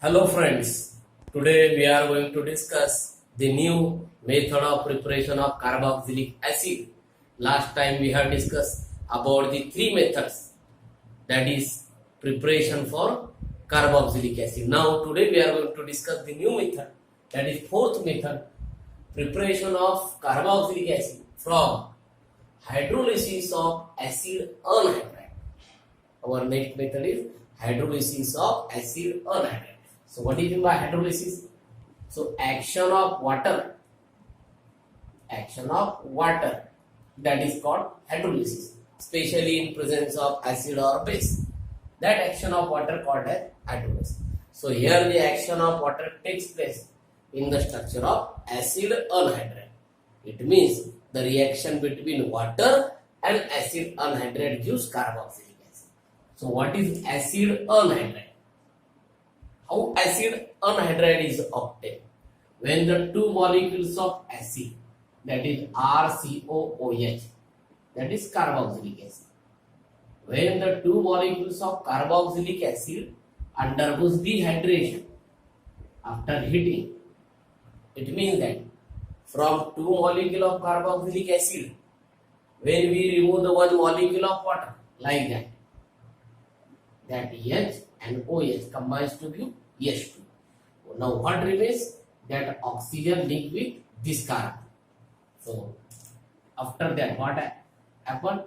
Hello friends, today we are going to discuss the new method of preparation of carboxylic acid. Last time we have discussed about the three methods, that is preparation for carboxylic acid. Now today we are going to discuss the new method, that is fourth method, preparation of carboxylic acid from hydrolysis of acid anhydride. Our next method is hydrolysis of acid anhydride. So what is mean by hydrolysis? So action of water, that is called hydrolysis, especially in presence of acid or base. That action of water called as hydrolysis. So here the action of water takes place in the structure of acid anhydride. It means the reaction between water and acid anhydride gives carboxylic acid. So what is acid anhydride? How acid anhydride is obtained? When the two molecules of acid, that is RCOOH, that is carboxylic acid. When the two molecules of carboxylic acid undergoes dehydration after heating, it means that from two molecules of carboxylic acid, when we remove the one molecule of water, like that H and OH combines to give H2. Now what remains? That oxygen linked with this carbon. So after that what happened?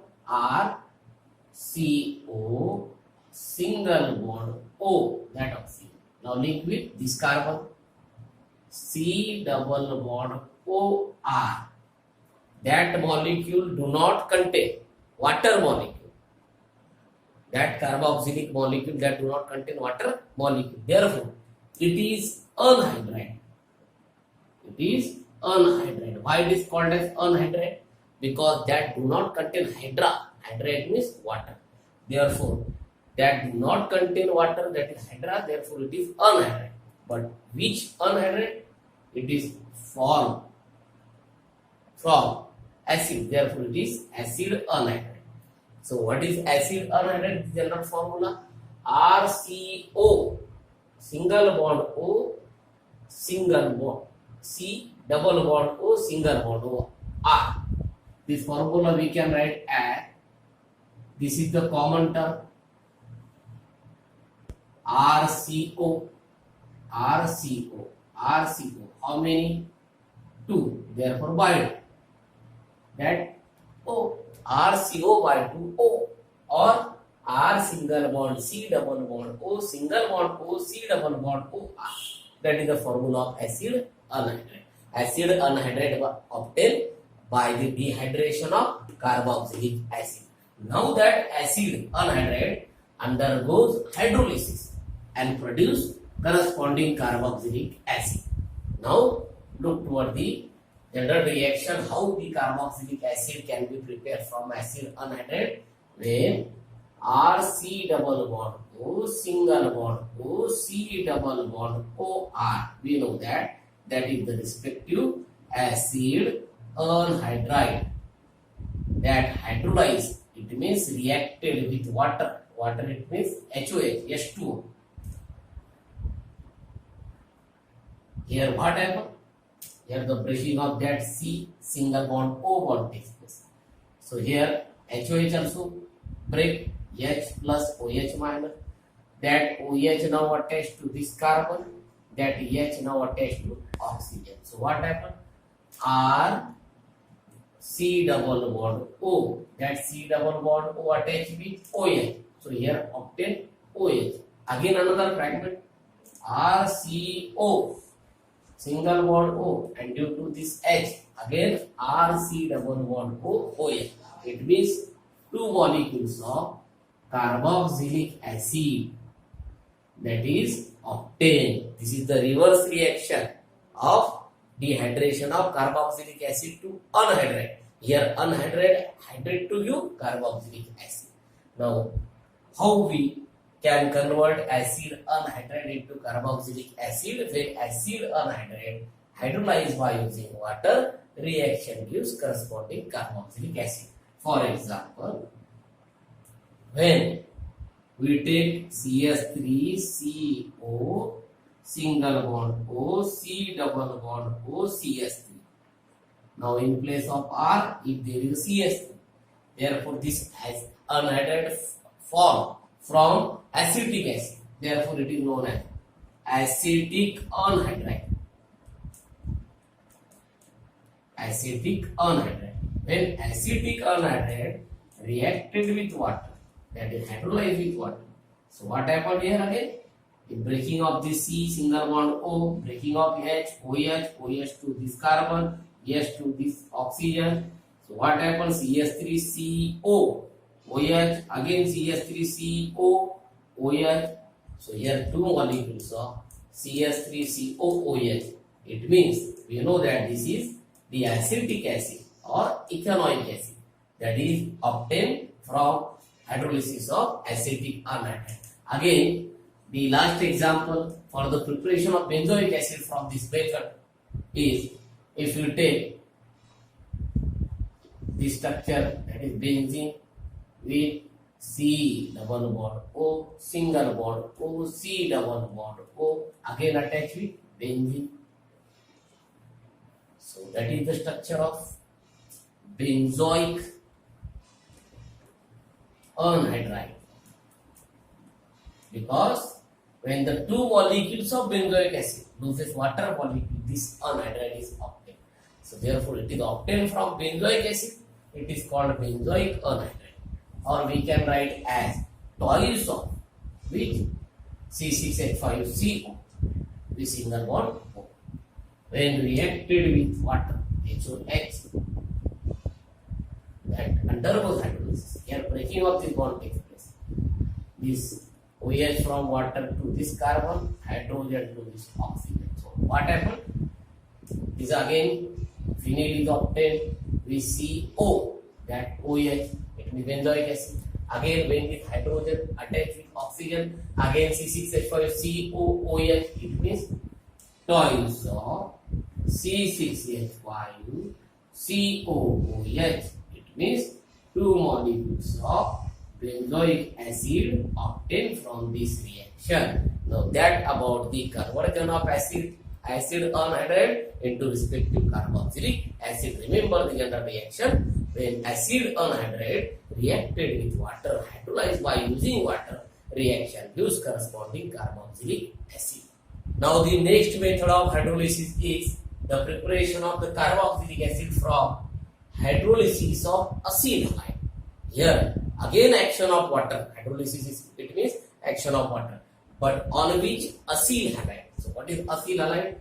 RCO single bond O, that oxygen. Now link with this carbon. C double bond OR. That molecule do not contain water molecule. That carboxylic molecule that do not contain water molecule. Therefore, it is anhydride. It is anhydride. Why it is called as anhydride? Because that do not contain hydra. Hydride means water. Therefore, that do not contain water, that is hydra. Therefore, it is anhydride. But which anhydride? It is formed from acid. Therefore, it is acid anhydride. So what is acid anhydride? General formula RCO, single bond O, single bond C, double bond O, single bond O, R. This formula we can write as, this is the common term, RCO. How many? 2. Therefore by that O. RCO by 2O, or R single bond C double bond O, single bond O, C double bond O, R. That is the formula of acid anhydride. Acid anhydride obtained by the dehydration of carboxylic acid. Now that acid anhydride undergoes hydrolysis and produce corresponding carboxylic acid. Now look toward the general reaction, how the carboxylic acid can be prepared from acid anhydride. When RC double bond O, single bond O, C double bond O, R, we know that is the respective acid anhydride. That hydrolyzed, it means reacted with water. Water, it means HOH, H2O. Here what happened? Here the breaking of that C single bond O bond takes place. So here HOH also break, H plus OH minus. That OH now attached to this carbon. That H now attached to oxygen. So what happened? R C double bond O. That C double bond O attached with OH. So here obtain OH. Again another fragment. RCO. Single bond O, and due to this H, again RC double bond O, OH. It means two molecules of carboxylic acid that is obtained. This is the reverse reaction of dehydration of carboxylic acid to anhydride. Here anhydride hydrate to give carboxylic acid. Now how we can convert acid anhydride into carboxylic acid? When acid anhydride hydrolyzed by using water, reaction gives corresponding carboxylic acid. For example, when we take CS3CO single bond O, C double bond O, CS3. Now in place of R, if there is CS3, therefore this has anhydride form from acetic acid. Therefore it is known as acetic anhydride. Acetic anhydride. When acetic anhydride reacted with water, that is hydrolyzed with water. So what happened here again? The breaking of this C single bond O, breaking of H, OH to this carbon, H to this oxygen. So what happens? CS3CO, OH, again CS3CO, OH. So here two molecules of CS3CO, OH. It means we know that this is the acetic acid or ethanoic acid that is obtained from hydrolysis of acetic anhydride. Again, the last example for the preparation of benzoic acid from this method is, if you take the structure, that is benzene with C double bond O, single bond O, C double bond O, again attached with benzene. So that is the structure of benzoic anhydride. Because when the two molecules of benzoic acid loses water molecule, this anhydride is obtained. So therefore it is obtained from benzoic acid. It is called benzoic anhydride. Or we can write as twice of which C6H5CO with single bond O. When reacted with water, HOH, that undergoes hydrolysis. Here breaking of this bond takes place. This OH from water to this carbon, hydrogen to this oxygen. So what happened? This again phenyl is obtained with CO, that OH, it means benzoic acid. Again when this hydrogen attached with oxygen, again C6H5COOH, it means twice of C6H5COOH. It means two molecules of benzoic acid obtained from this reaction. Now that about the conversion of acid anhydride into respective carboxylic acid. Remember the general reaction: when acid anhydride reacted with water, hydrolyzed by using water, reaction gives corresponding carboxylic acid. Now the next method of hydrolysis is the preparation of the carboxylic acid from hydrolysis of acyl halide. Here again action of water. Hydrolysis is, it means action of water, but on which acyl halide. So what is acyl halide?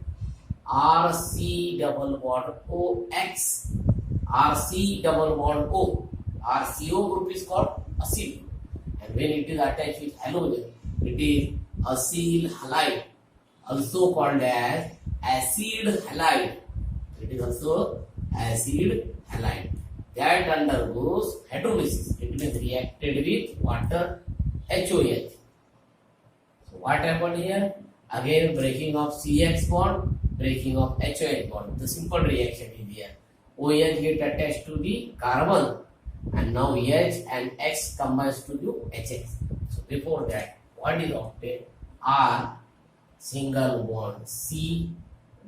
RC double bond OX, RC double bond O. RCO group is called acyl group, and when it is attached with halogen, it is acyl halide, also called as acid halide. It is also acid halide that undergoes hydrolysis. It means reacted with water, HOH. So what happened here? Again breaking of CX bond, breaking of HOH bond. The simple reaction is here. OH get attached to the carbon, and now H and X combines to do HX. So before that, what is obtained? R single bond C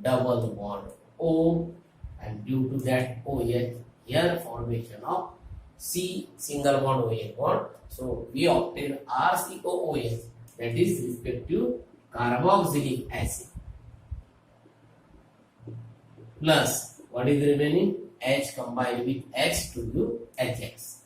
double bond O, and due to that OH, here formation of C single bond OH bond. So we obtain RCOOH, that is respective carboxylic acid, plus what is remaining? H combined with X to give HX.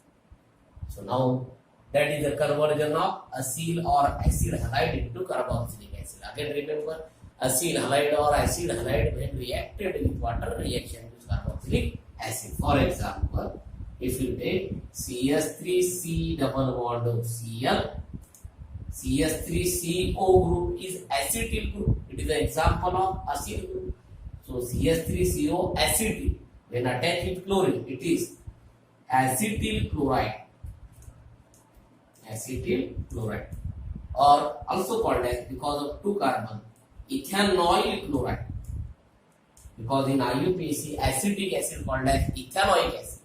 So now that is the conversion of acyl or acid halide into carboxylic acid. Again remember, acyl halide or acid halide when reacted with water, reaction with carboxylic acid. For example, if you take CS3C double bond of Cl, CS3CO group is acetyl group. It is an example of acyl group. So CS3CO acetyl, when attached with chlorine, it is acetyl chloride. Acetyl chloride, or also called as, because of two carbon, ethanoyl chloride. Because in IUPAC, acetic acid called as ethanoic acid.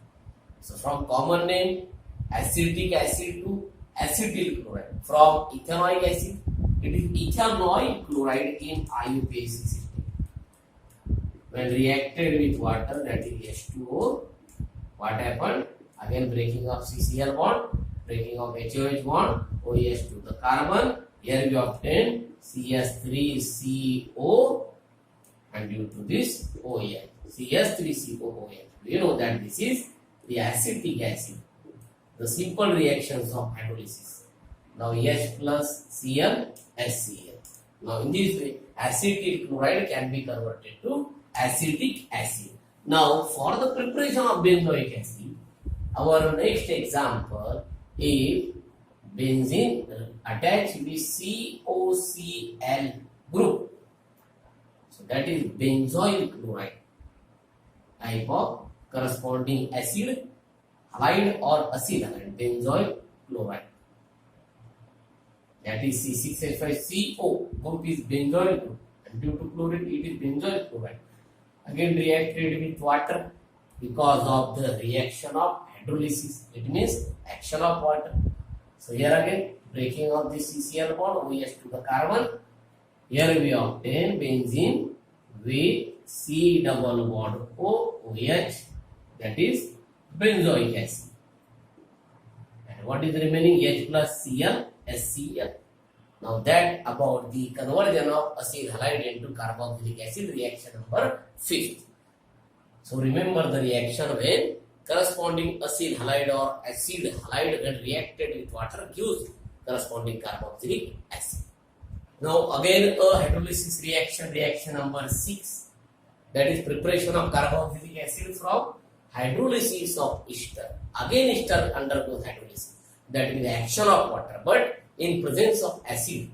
So from common name acetic acid to acetyl chloride. From ethanoic acid, It is ethanoyl chloride in IUPAC system. When reacted with water, that is H2O, what happened? Again breaking of CCl bond, breaking of HOH bond, OH to the carbon. Here we obtain CS3CO and due to this OH. CS3COOH. You know that this is the acetic acid. The simple reactions of hydrolysis. Now H plus Cl, HCl. Now in this way, acetyl chloride can be converted to acetic acid. Now for the preparation of benzoic acid, our next example is benzene attached with COCl group. So that is benzoyl chloride, type of corresponding acid, halide or acid halide, benzoyl chloride. That is C6H5CO group is benzoyl group, and due to chlorine it is benzoyl chloride. Again reacted with water because of the reaction of hydrolysis. It means action of water. So here again breaking of the CCl bond, OH to the carbon. Here we obtain benzene with C double bond OH, that is benzoic acid. And what is remaining? H plus Cl, HCl. Now that about the conversion of acid halide into carboxylic acid, reaction number 5th. So remember the reaction when corresponding acid halide or acid halide when reacted with water gives corresponding carboxylic acid. Now again a hydrolysis reaction, reaction number 6, that is preparation of carboxylic acid from hydrolysis of ester. Again ester undergoes hydrolysis, that is the action of water but in presence of acid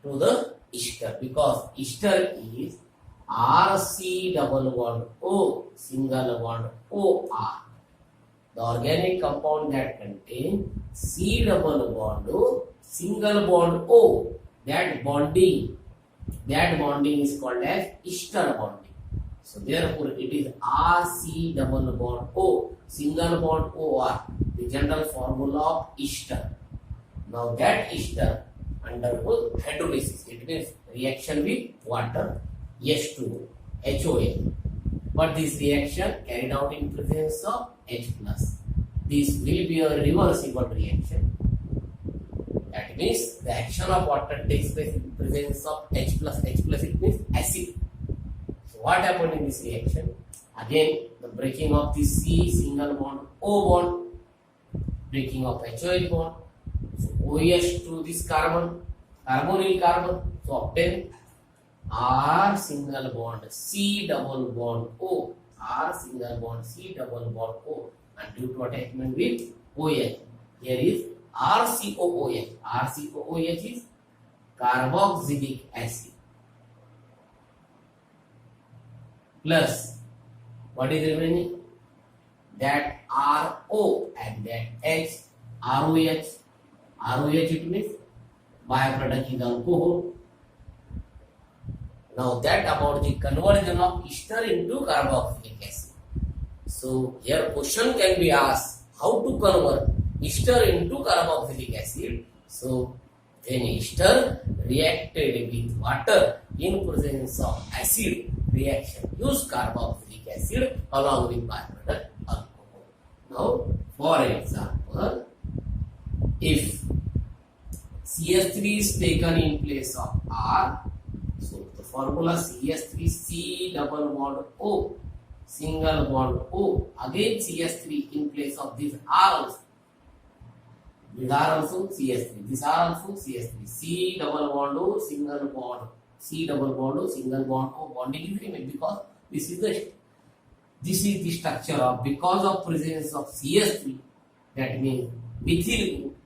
to the ester, because ester is RC double bond O single bond OR, the organic compound that contains C double bond O single bond O. That bonding is called as ester bonding. So therefore it is RC double bond O single bond OR, the general formula of ester. Now that ester undergoes hydrolysis. It means reaction with water, H2O, HOH. But this reaction carried out in presence of H plus. This will be a reversible reaction. That means the action of water takes place in presence of H plus. H plus it means acid. So what happened in this reaction? Again the breaking of the C single bond O bond, breaking of HOH bond. So OH to this carbon, carbonyl carbon. So obtain R single bond C double bond O, R single bond C double bond O, and due to attachment with OH, here is RCOOH. RCOOH is carboxylic acid plus what is remaining? That RO and that H, ROH. ROH it means byproduct is alcohol. Now that about the conversion of ester into carboxylic acid. So here question can be asked, how to convert ester into carboxylic acid? So when ester reacted with water in presence of acid, reaction use carboxylic acid along with byproduct alcohol. Now for example, if CS3 is taken in place of R, so the formula CS3C double bond O single bond O, again CS3 in place of this R also. These are also CS3. These are also CS3. C double bond O single bond C double bond O single bond O, bonding is remain because this is the structure of, because of presence of CS3, that means methyl group.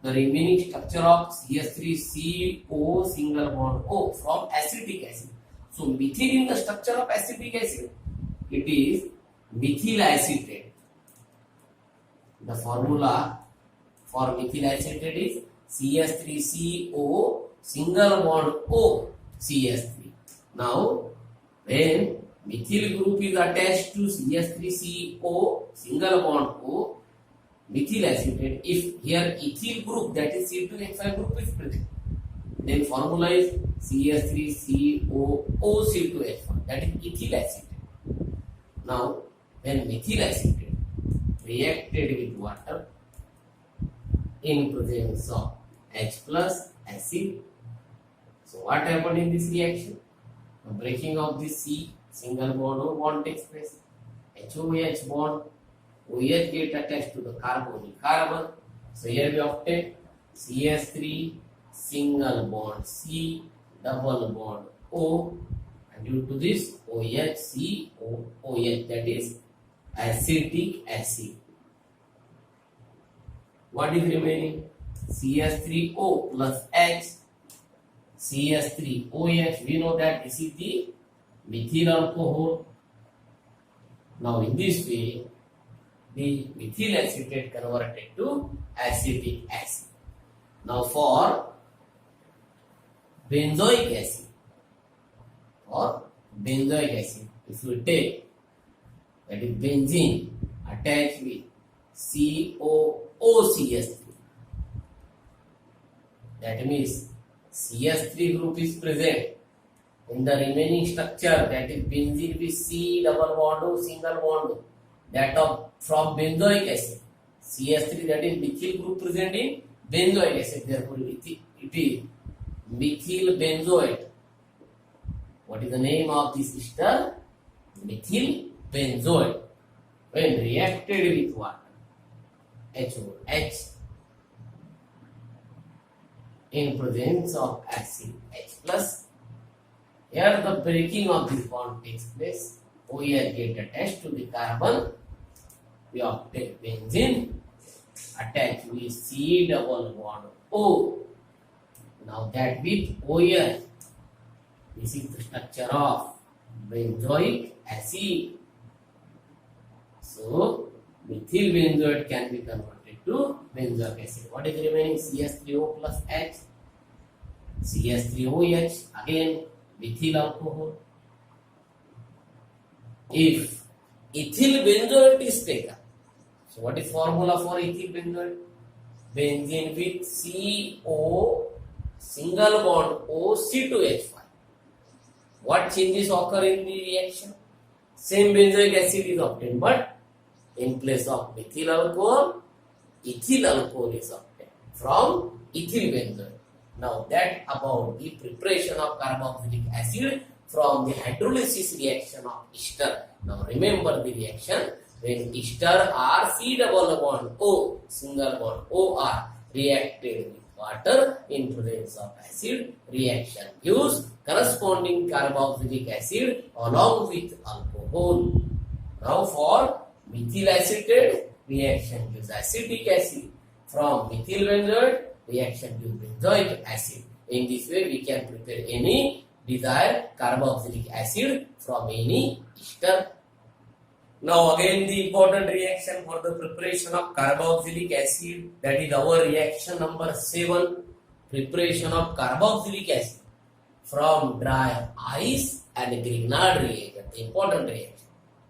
The remaining structure of CS3CO single bond O from acetic acid. So methyl in the structure of acetic acid, it is methyl acetate. The formula for methyl acetate is CS3CO single bond O CS3. Now when methyl group is attached to CS3CO single bond O methyl acetate, if here ethyl group, that is C2H5 group is present, Then formula is CS3COOC2H1. That is ethyl acetate. Now, when methyl acetate reacted with water in presence of H plus acid, so what happened in this reaction? The breaking of this C single bond or bond takes place. HOH bond, OH get attached to the carbonyl carbon. So here we obtain CS3 single bond C double bond O, and due to this OH COOH, that is acetic acid. What is remaining? CS3O plus H, CS3OH. We know that this is the methyl alcohol. Now in this way, the methyl acetate converted to acetic acid. Now for benzoic acid, if you take, that is benzene attached with COOCS3, that means CS3 group is present in the remaining structure, that is benzene with C double bond O single bond O, that of from benzoic acid. CS3, that is methyl group present in benzoic acid, therefore it is methyl benzoate. What is the name of this ester? Methyl benzoate. When reacted with water, HOH, in presence of acid H plus, here the breaking of this bond takes place. OH get attached to the carbon. We obtain benzene attached with C double bond O. Now that with OH, this is the structure of benzoic acid. So methyl benzoate can be converted to benzoic acid. What is remaining? CS3O plus H, CS3OH, again methyl alcohol. If ethyl benzoate is taken, so what is formula for ethyl benzoate? Benzene with CO single bond O C2H5. What changes occur in the reaction? Same benzoic acid is obtained, but in place of methyl alcohol, ethyl alcohol is obtained from ethyl benzoate. Now that about the preparation of carboxylic acid from the hydrolysis reaction of ester. Now remember the reaction when ester R C double bond O single bond OR reacted with water in presence of acid, reaction gives corresponding carboxylic acid along with alcohol. Now for methyl acetate, reaction gives acetic acid. From methyl benzoate, reaction gives benzoic acid. In this way, we can prepare any desired carboxylic acid from any ester. Now again the important reaction for the preparation of carboxylic acid, that is our reaction number 7, preparation of carboxylic acid from dry ice and Grignard reagent. The important reaction,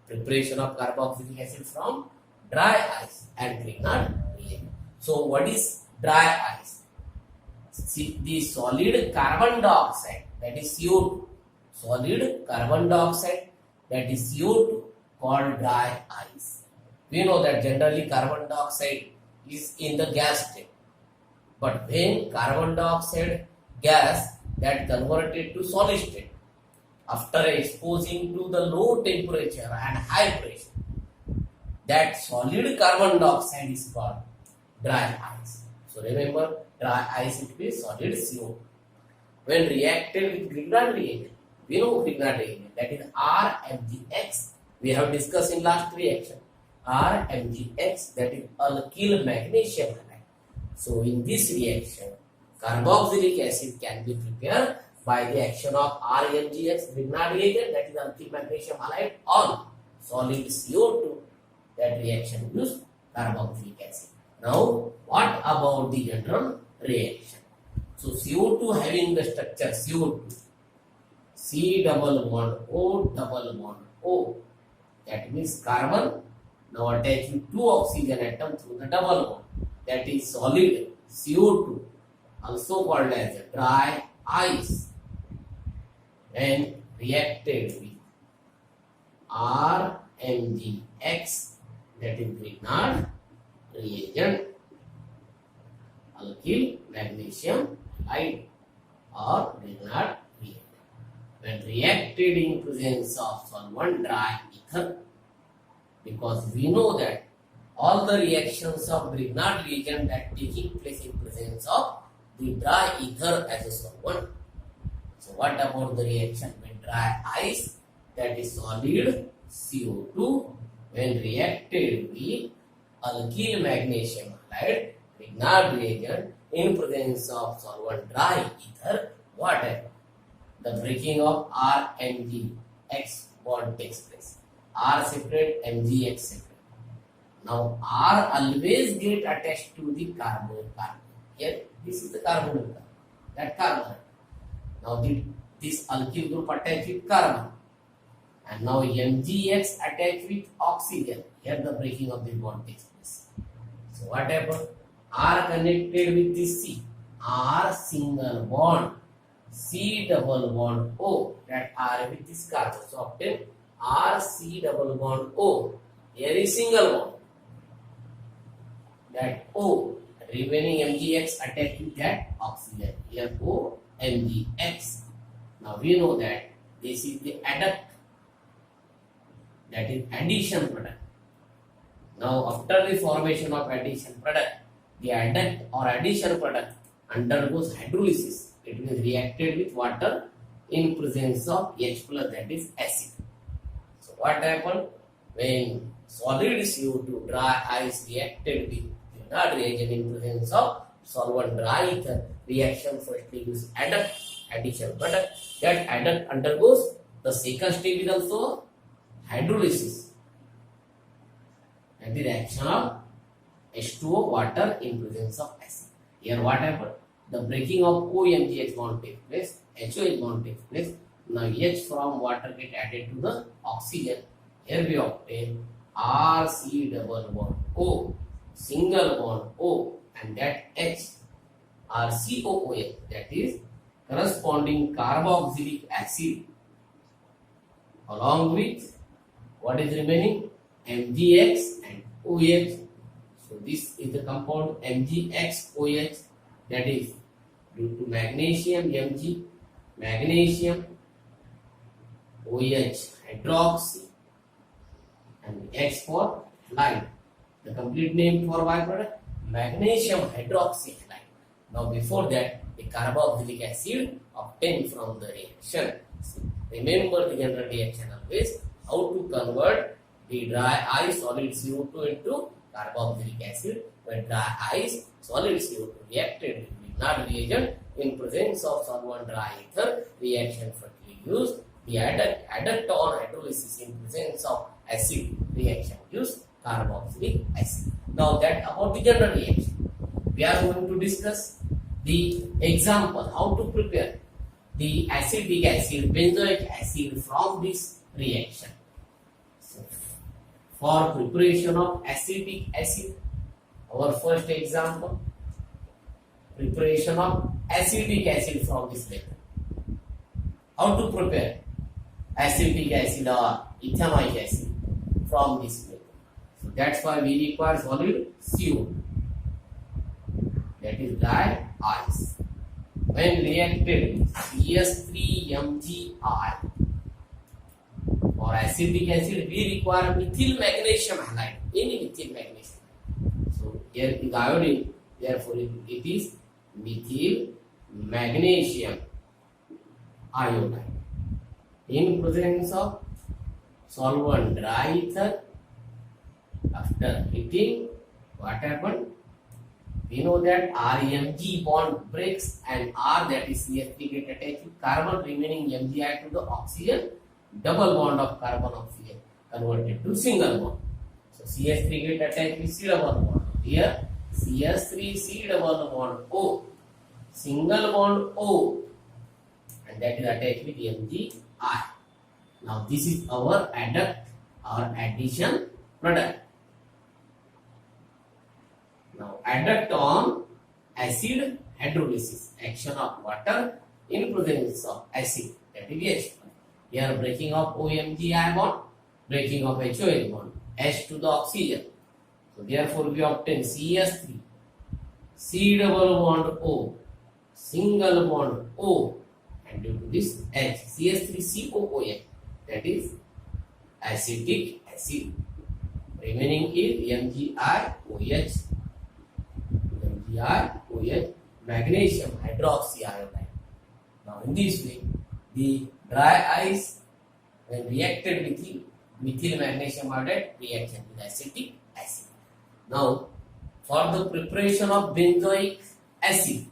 preparation of carboxylic acid from dry ice and Grignard reagent. So what is dry ice? See, the solid carbon dioxide, that is CO2, solid carbon dioxide, that is CO2, called dry ice. We know that generally carbon dioxide is in the gas state, but when carbon dioxide gas that converted to solid state after exposing to the low temperature and high pressure, that solid carbon dioxide is called dry ice. So remember, dry ice it is solid CO2. When reacted with Grignard reagent, we know Grignard reagent, that is RMgX. We have discussed in last reaction. RMgX, that is alkyl magnesium halide. So in this reaction, carboxylic acid can be prepared by the action of RMgX Grignard reagent, that is alkyl magnesium halide, on solid CO2. That reaction gives carboxylic acid. Now, what about the general reaction? So CO2 having the structure CO2, C double bond O double bond O. That means carbon now attached with 2 oxygen atoms through the double bond. That is solid CO2 also called as a dry ice, when reacted with RMgX, that is Grignard reagent, alkyl magnesium halide or Grignard reagent. When reacted in presence of solvent dry ether, because we know that all the reactions of Grignard reagent that taking place in presence of the dry ether as a solvent. So what about the reaction with dry ice, that is solid CO2, when reacted with alkyl magnesium halide Grignard reagent in presence of solvent dry ether, what happens? The breaking of R and G X bond takes place. R separate, MgX separate. Now R always get attached to the carbon. Here, this is the carbon. That carbon. Now this alkyl group attached with carbon. And now MgX attached with oxygen. Here the breaking of the bond takes place. So what happens? R connected with this C. R single bond. C double bond O. That R with this carbon. So obtain R C double bond O. Here is single bond. That O remaining MgX attached with that oxygen. Here O MgX. Now we know that this is the adduct. That is addition product. Now after the formation of addition product, the adduct or addition product undergoes hydrolysis. It is reacted with water in presence of H plus, that is acid. So what happened? When solid CO2 dry ice reacted with Grignard reagent in presence of solvent dry ether, reaction firstly gives adduct, addition product. That adduct undergoes the second step is also hydrolysis. And the reaction of H2O water in presence of acid. Here what happened? The breaking of OMgH bond takes place, HOH bond takes place. Now H from water get added to the oxygen. Here we obtain RC double bond O, single bond O, and that H RCOOH, that is corresponding carboxylic acid, along with what is remaining? MgX and OH. So this is the compound MgXOH, that is due to magnesium Mg, magnesium OH hydroxy, and X for halide. The complete name for byproduct, magnesium hydroxy halide. Now before that, the carboxylic acid obtained from the reaction. So remember the general reaction always, how to convert the dry ice solid CO2 into carboxylic acid. When dry ice solid CO2 reacted with Grignard reagent in presence of solvent dry ether, reaction firstly gives the adduct on hydrolysis in presence of acid, reaction gives carboxylic acid. Now that about the general reaction, we are going to discuss the example how to prepare the acetic acid, benzoic acid from this reaction. So, for preparation of acetic acid, our first example, preparation of acetic acid from this method. How to prepare acetic acid or ethanoic acid from this method? So that's why we require solid CO2, that is dry ice. When reacted with CS3Mgi for acetic acid, we require methyl magnesium halide, any methyl magnesium. So here is iodine, therefore it is methyl magnesium iodide in presence of solvent dry ether. After heating, what happened? We know that RMg bond breaks and R, that is CH3, get attached with carbon, remaining Mgi to the oxygen, double bond of carbon oxygen converted to single bond. So CH3 get attached with C double bond. Here CH3 C double bond O, single bond O, and that is attached with Mgi. Now this is our adduct or addition product. Now adduct on acid hydrolysis, action of water in presence of acid, that is H. Here breaking of OMgI bond, breaking of HOH bond, H to the oxygen. So therefore we obtain CS3, C double bond O, single bond O, and due to this H, CS3COOH, that is acetic acid. Remaining is MgIOH, MgIOH, magnesium hydroxyiodide. Now in this way, the dry ice when reacted with the methyl magnesium iodide reaction with acetic acid. Now for the preparation of benzoic acid,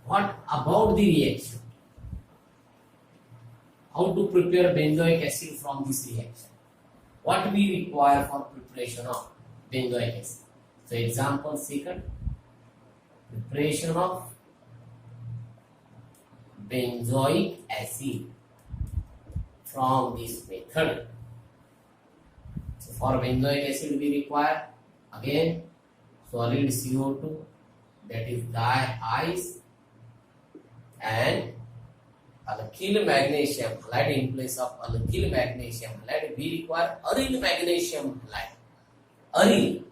what about the reaction? How to prepare benzoic acid from this reaction? What we require for preparation of benzoic acid? So example second, preparation of benzoic acid from this method. So for benzoic acid we require again solid CO2, that is dry ice, and alkyl magnesium halide. In place of alkyl magnesium halide we require aryl magnesium halide. Aryl,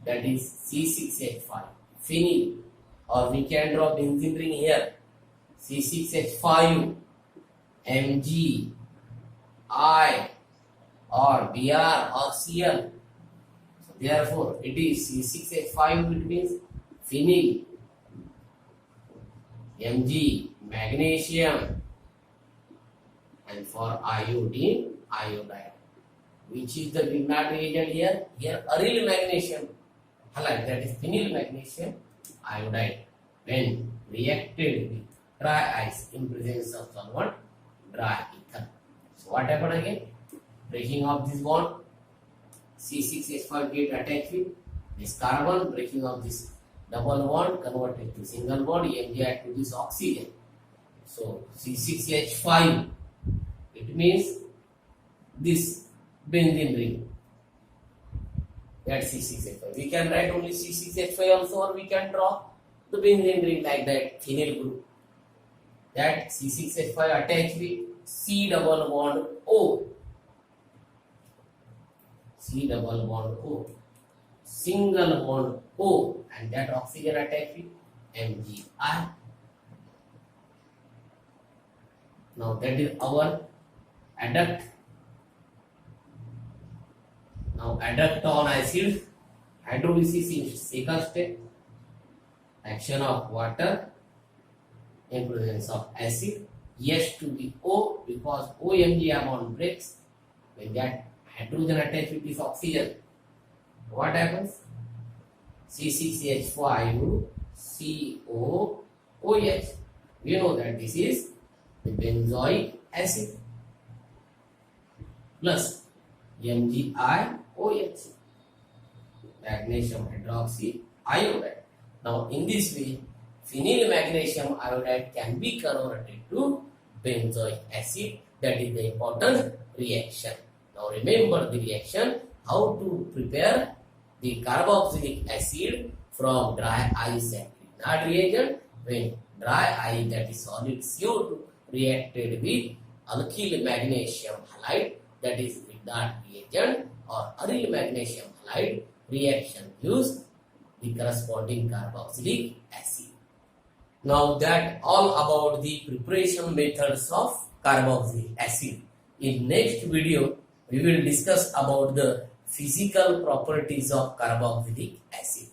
that is C6H5, phenyl, or we can draw benzene ring here, C6H5, Mg, I, or Br or Cl. So therefore it is C6H5, it means phenyl, Mg, magnesium, and for iodine, iodide. Which is the Grignard reagent here? Here aryl magnesium halide, that is phenyl magnesium iodide, when reacted with dry ice in presence of solvent dry ether. So what happened again? Breaking of this bond, C6H5 get attached with this carbon, breaking of this double bond converted to single bond, Mgi to this oxygen. So C6H5, it means this benzene ring, that C6H5. We can write only C6H5 also, or we can draw the benzene ring like that, phenyl group. That C6H5 attached with C double bond O, C double bond O, single bond O, and that oxygen attached with Mgi. Now that is our adduct. Now adduct on acid, hydrolysis in second step, action of water in presence of acid, H to the O, because OMgI bond breaks when that hydrogen attached with this oxygen. What happens? C6H5 COOH. We know that this is the benzoic acid plus MgIOH, magnesium hydroxy iodide. Now in this way, phenyl magnesium iodide can be converted to benzoic acid. That is the important reaction. Now remember the reaction, how to prepare the carboxylic acid from dry ice and Grignard reagent, when dry ice, that is solid CO2, reacted with alkyl magnesium halide, that is Grignard reagent, or aryl magnesium halide reaction gives the corresponding carboxylic acid. Now that all about the preparation methods of carboxylic acid. In next video, we will discuss about the physical properties of carboxylic acid.